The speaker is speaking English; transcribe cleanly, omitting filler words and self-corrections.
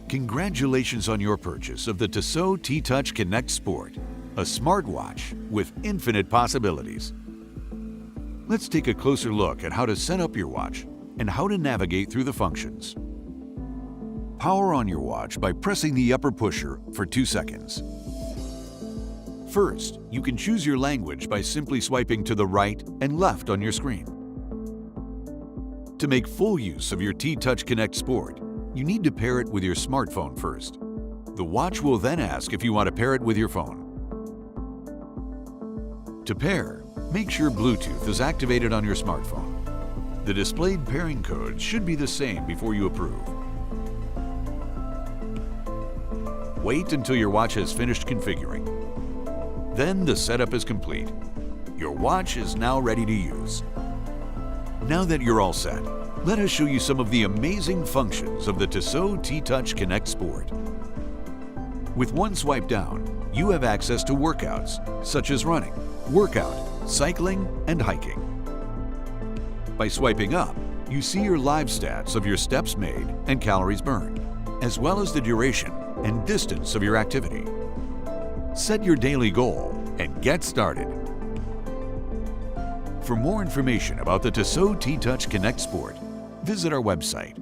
Congratulations on your purchase of the Tissot T-Touch Connect Sport, a smartwatch with infinite possibilities. Let's take a closer look at how to set up your watch and how to navigate through the functions. Power on your watch by pressing the upper pusher for 2 seconds. First, you can choose your language by simply swiping to the right and left on your screen. To make full use of your T-Touch Connect Sport, you need to pair it with your smartphone first. The watch will then ask if you want to pair it with your phone. To pair, make sure Bluetooth is activated on your smartphone. The displayed pairing code should be the same before you approve. Wait until your watch has finished configuring. Then the setup is complete. Your watch is now ready to use. Now that you're all set, let us show you some of the amazing functions of the Tissot T-Touch Connect Sport. With one swipe down, you have access to workouts such as running, workout, cycling, and hiking. By swiping up, you see your live stats of your steps made and calories burned, as well as the duration and distance of your activity. Set your daily goal and get started. For more information about the Tissot T-Touch Connect Sport, visit our website